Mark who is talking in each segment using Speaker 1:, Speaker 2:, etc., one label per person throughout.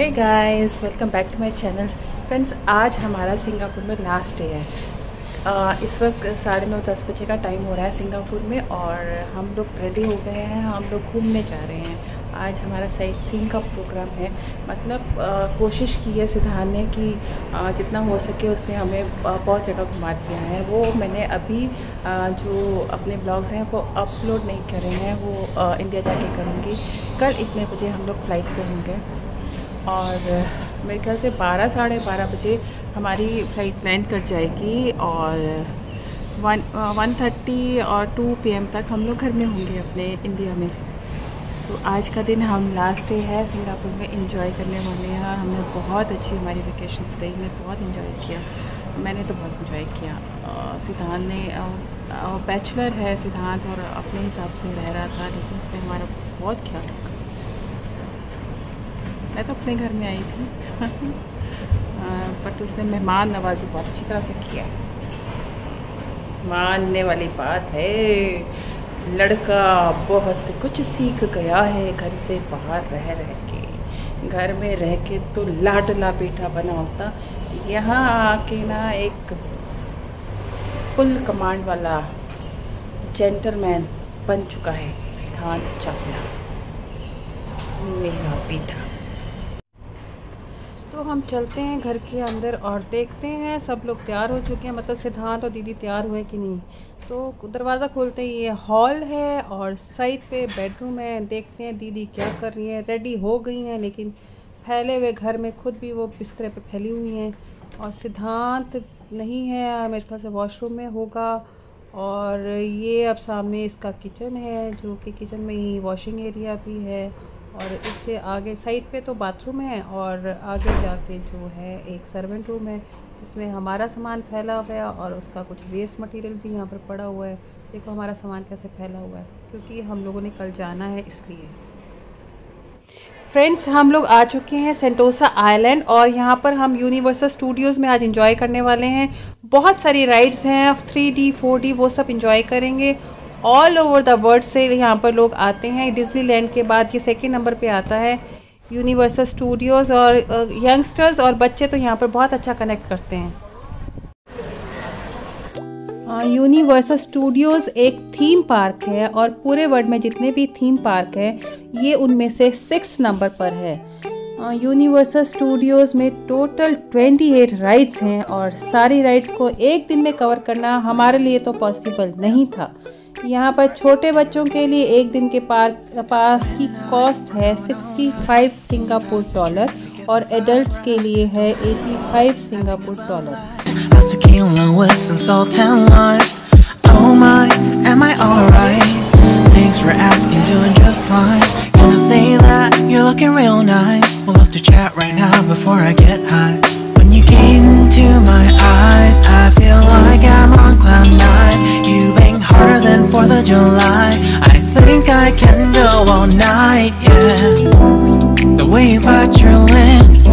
Speaker 1: Hey guys, welcome back to my channel. Friends, आज हमारा Singapore में लास्ट डे है। इस वक्त 9:30 बजे का टाइम हो रहा है सिंगापुर में और हम लोग रेडी हो गए हैं। हम लोग घूमने जा रहे हैं। आज हमारा साइट सीइंग का प्रोग्राम है। मतलब कोशिश की है सिद्धांत ने कि जितना हो सके उसने हमें बहुत जगह घुमा दिया है। वो मैंने अभी जो अपने ब्लॉग्स हैं वो अपलोड नहीं करे हैं, वो इंडिया जाके करूँगी। कल इतने बजे हम लोग फ़्लाइट पे होंगे और मेरे ख्याल से 12 साढ़े 12 बजे हमारी फ़्लाइट लैंड कर जाएगी और 1:30 और 2 PM तक हम लोग घर में होंगे अपने इंडिया में। तो आज का दिन हम लास्ट डे है सिंगापुर में, एंजॉय करने वाले हैं। हमने बहुत अच्छी हमारी वेकेशंस गई, हमने बहुत एंजॉय किया। मैंने तो बहुत एंजॉय किया। सिद्धांत ने बैचलर है सिद्धांत और अपने हिसाब से रह रहा था, लेकिन उसने हमारा बहुत ख्याल रखा। मैं तो अपने घर में आई थी बट उसने मेहमान नवाजी बहुत अच्छी तरह से किया है। मानने वाली बात है, लड़का बहुत कुछ सीख गया है घर से बाहर रह के। घर में रह के तो लाडला बेटा बना होता, यहाँ आके ना एक फुल कमांड वाला जेंटलमैन बन चुका है सिद्धांत चावला, मेरा बेटा। तो हम चलते हैं घर के अंदर और देखते हैं सब लोग तैयार हो चुके हैं। मतलब सिद्धांत और दीदी तैयार हुए कि नहीं। तो दरवाज़ा खोलते ही ये हॉल है और साइड पे बेडरूम है। देखते हैं दीदी क्या कर रही हैं। रेडी हो गई हैं लेकिन फैले हुए घर में खुद भी वो बिस्तरे पे फैली हुई हैं। और सिद्धांत नहीं है, मेरे ख्याल से वॉशरूम में होगा। और ये अब सामने इसका किचन है, जो कि किचन में ही वॉशिंग एरिया भी है। और इससे आगे साइड पे तो बाथरूम है और आगे जाके जो है एक सर्वेंट रूम है जिसमें हमारा सामान फैला हुआ है और उसका कुछ वेस्ट मटेरियल भी यहाँ पर पड़ा हुआ है। देखो हमारा सामान कैसे फैला हुआ है, क्योंकि हम लोगों ने कल जाना है इसलिए। फ्रेंड्स, हम लोग आ चुके हैं सेंटोसा आइलैंड और यहाँ पर हम यूनिवर्सल स्टूडियोज़ में आज एंजॉय करने वाले हैं। बहुत सारी राइड्स हैं, 3D 4D वो सब एंजॉय करेंगे। ऑल ओवर द वर्ल्ड से यहाँ पर लोग आते हैं। डिज्नीलैंड के बाद ये सेकंड नंबर पे आता है यूनिवर्सल स्टूडियोज़। और यंगस्टर्स और बच्चे तो यहाँ पर बहुत अच्छा कनेक्ट करते हैं। यूनिवर्सल स्टूडियोज़ एक थीम पार्क है और पूरे वर्ल्ड में जितने भी थीम पार्क हैं ये उनमें से 6 नंबर पर है। यूनिवर्सल स्टूडियोज़ में टोटल 28 राइड्स हैं और सारी राइड्स को एक दिन में कवर करना हमारे लिए तो पॉसिबल नहीं था। यहाँ पर छोटे बच्चों के लिए एक दिन के पास की कॉस्ट है 65 सिंगापुर डॉलर और एडल्ट्स के लिए है 85 Singapore dollar.
Speaker 2: Thanks for asking, doing just fine. Can I say that you're looking real nice? We'll love to chat right now before I get high. When you gaze into my eyes, I feel like I'm on cloud 9. You bang harder than 4th of July. I think I can go all night, yeah. The way you bite your lips,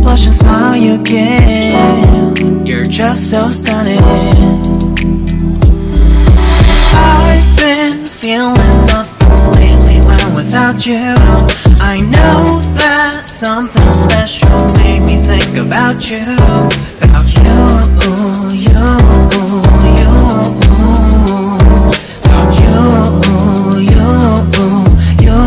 Speaker 2: blush and smile you give, you're just so stunning. I've been feeling nothing lately when without you. I know that something special made me think about you, about you, you, you, about you, you, you.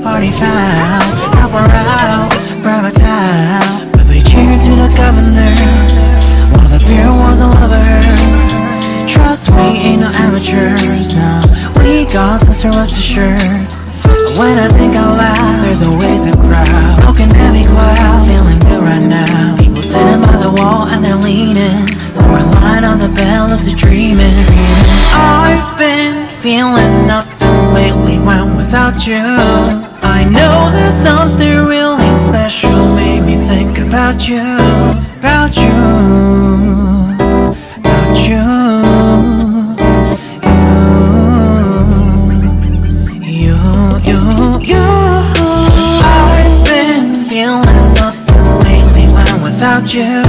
Speaker 2: Party foul, help her out, grab a towel. But they cheered to the governor, while the beer was a lover. Trust we ain't no amateurs, no. We got this, rest assured. When I think out loud, there's always a crowd. Smoking heavy cloud, feeling good right now. People sitting by the wall and they're leaning. Somewhere lying on the bell about you. I know that something really special made me think about you, about you, about you, you. I've been feeling nothing lately when without you.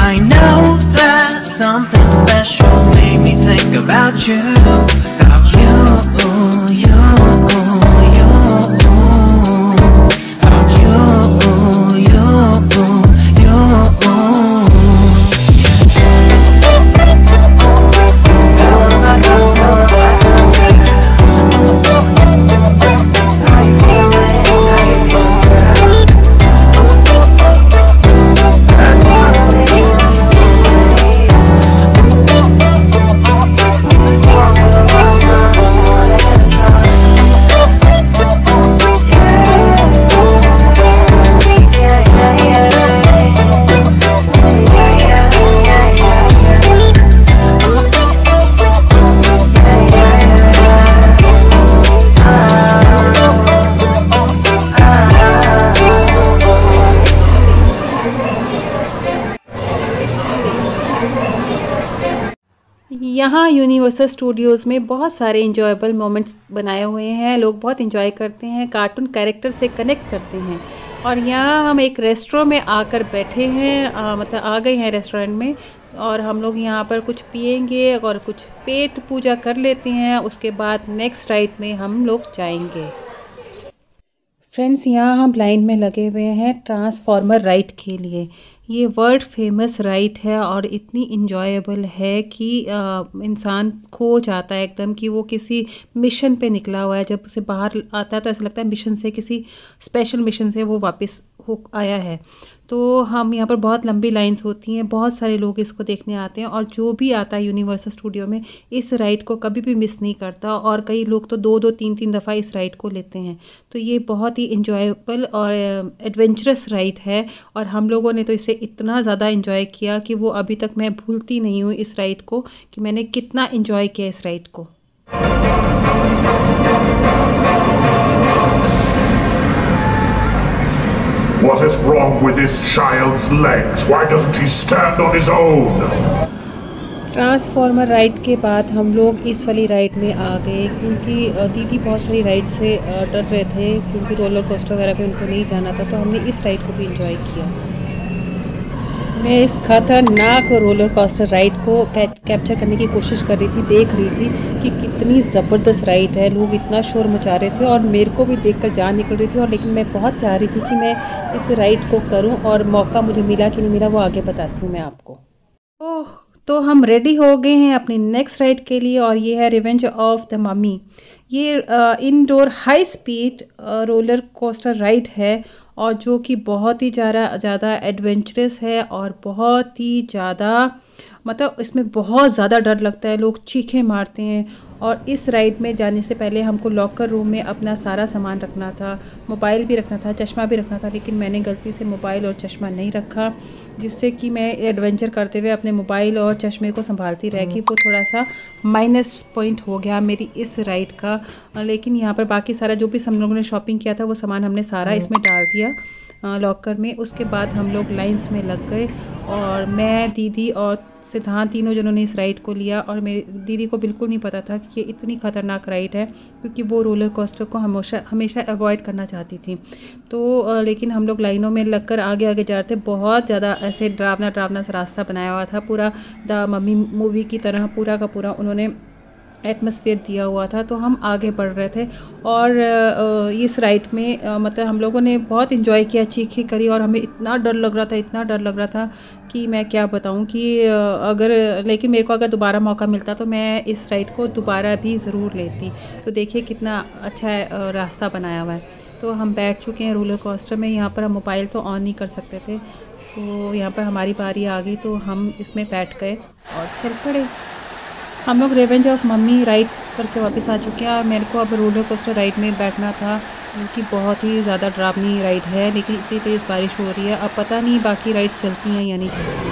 Speaker 2: I know that something special made me think about you, about you, you, about you, you, you.
Speaker 1: यहाँ universal Studios में बहुत सारे enjoyable moments बनाए हुए हैं। लोग बहुत enjoy करते हैं, कार्टून कैरेक्टर से कनेक्ट करते हैं। और यहाँ हम एक रेस्टोरेंट में आकर बैठे हैं, मतलब आ गए हैं रेस्टोरेंट में, और हम लोग यहाँ पर कुछ पियेंगे और कुछ पेट पूजा कर लेते हैं। उसके बाद नेक्स्ट राइड में हम लोग जाएंगे। फ्रेंड्स, यहाँ हम लाइन में लगे हुए हैं ट्रांसफॉर्मर राइड के लिए। ये वर्ल्ड फेमस राइड है और इतनी इंजॉयबल है कि इंसान खो जाता है एकदम कि वो किसी मिशन पे निकला हुआ है। जब उसे बाहर आता है तो ऐसा लगता है मिशन से, किसी स्पेशल मिशन से वो वापस हो आया है। तो हम यहाँ पर बहुत लंबी लाइंस होती हैं, बहुत सारे लोग इसको देखने आते हैं, और जो भी आता है यूनिवर्सल स्टूडियो में इस राइड को कभी भी मिस नहीं करता। और कई लोग तो 2-2, 3-3 दफ़ा इस राइड को लेते हैं। तो ये बहुत ही इंजॉयबल और एडवेंचरस राइड है, और हम लोगों ने तो इसे इतना ज़्यादा इंजॉय किया कि वो अभी तक मैं भूलती नहीं हूँ इस राइड को, कि मैंने कितना इंजॉय किया इस राइड को।
Speaker 3: What is wrong with this child's legs? Why doesn't he stand on his own?
Speaker 1: Transformer ride के बाद हम लोग इस वाली राइड में आ गए, क्योंकि दीदी बहुत सारी राइड से डर रहे थे, क्योंकि रोलर कोस्टर वगैरह पे उनको नहीं जाना था। तो हमने इस राइड को भी इंजॉय किया। मैं इस खतरनाक रोलर कोस्टर राइड को कैप्चर करने की कोशिश कर रही थी, देख रही थी कि कितनी ज़बरदस्त राइड है। लोग इतना शोर मचा रहे थे और मेरे को भी देखकर जान निकल रही थी, और लेकिन मैं बहुत चाह रही थी कि मैं इस राइड को करूं, और मौका मुझे मिला कि नहीं मिला वो आगे बताती हूँ मैं आपको। तो हम रेडी हो गए हैं अपनी नेक्स्ट राइड के लिए, और ये है रिवेंज ऑफ द मम्मी। ये indoor high speed roller coaster ride है, और जो कि बहुत ही ज़्यादा एडवेंचरस है, और बहुत ही ज़्यादा मतलब इसमें बहुत ज़्यादा डर लगता है, लोग चीखें मारते हैं। और इस राइड में जाने से पहले हमको लॉकर रूम में अपना सारा सामान रखना था, मोबाइल भी रखना था, चश्मा भी रखना था, लेकिन मैंने गलती से मोबाइल और चश्मा नहीं रखा, जिससे कि मैं एडवेंचर करते हुए अपने मोबाइल और चश्मे को संभालती रह गई। वो थोड़ा सा माइनस पॉइंट हो गया मेरी इस राइड का। लेकिन यहाँ पर बाकी सारा जो भी हम लोगों ने शॉपिंग किया था वो सामान हमने सारा इसमें डाल दिया लॉकर में। उसके बाद हम लोग लाइंस में लग गए, और मैं, दीदी और सिद्धांत तीनों जनों ने इस राइड को लिया। और मेरी दीदी को बिल्कुल नहीं पता था कि ये इतनी ख़तरनाक राइड है, क्योंकि वो रोलर कोस्टर को हमेशा अवॉइड करना चाहती थी। तो लेकिन हम लोग लाइनों में लगकर आगे आगे जा रहे थे। बहुत ज़्यादा ऐसे डरावना सा रास्ता बनाया हुआ था, पूरा द मम्मी मूवी की तरह पूरा का पूरा उन्होंने एटमॉस्फेयर दिया हुआ था। तो हम आगे बढ़ रहे थे, और इस राइड में मतलब हम लोगों ने बहुत इन्जॉय किया, चीखें करी, और हमें इतना डर लग रहा था कि मैं क्या बताऊं कि लेकिन मेरे को अगर दोबारा मौका मिलता तो मैं इस राइड को दोबारा भी ज़रूर लेती। तो देखिए कितना अच्छा रास्ता बनाया हुआ है। तो हम बैठ चुके हैं रोलर कोस्टर में। यहाँ पर हम मोबाइल तो ऑन नहीं कर सकते थे, तो यहाँ पर हमारी बारी आ गई, तो हम इसमें बैठ गए और चल पड़े। हम लोग रिवेंज ऑफ मम्मी राइड करके वापस आ चुके हैं, और मेरे को अब रोलर कोस्टर राइड में बैठना था, क्योंकि बहुत ही ज़्यादा डरावनी राइड है। लेकिन इतनी तेज़ बारिश हो रही है, अब पता नहीं बाकी राइड्स चलती हैं या नहीं चलती।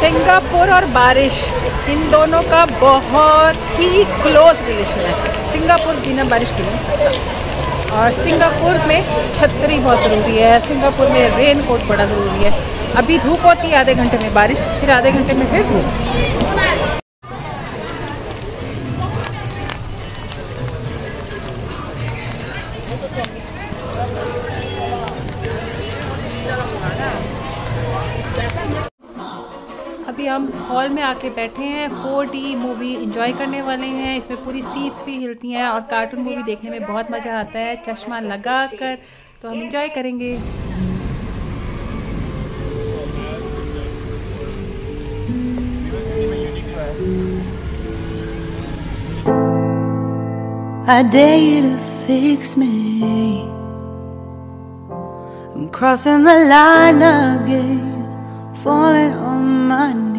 Speaker 1: सिंगापुर और बारिश, इन दोनों का बहुत ही क्लोज रिलेशन है। सिंगापुर बिना बारिश के नहीं सकता। और सिंगापुर में छतरी बहुत ज़रूरी है, सिंगापुर में रेन कोट बड़ा ज़रूरी है। अभी धूप होती है, आधे घंटे में बारिश, फिर आधे घंटे में फिर धूप। अभी हम हॉल में आके बैठे हैं, 4D मूवी एंजॉय करने वाले हैं। इसमें पूरी सीट्स भी हिलती हैं और कार्टून मूवी देखने में बहुत मज़ा आता है चश्मा लगा कर, तो हम एंजॉय करेंगे।
Speaker 2: I dare you to fix me. I'm crossing the line again, falling on my knees.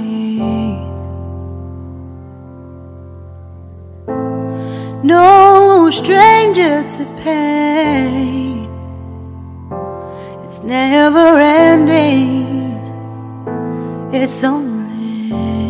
Speaker 2: No stranger to pain, it's never ending, it's only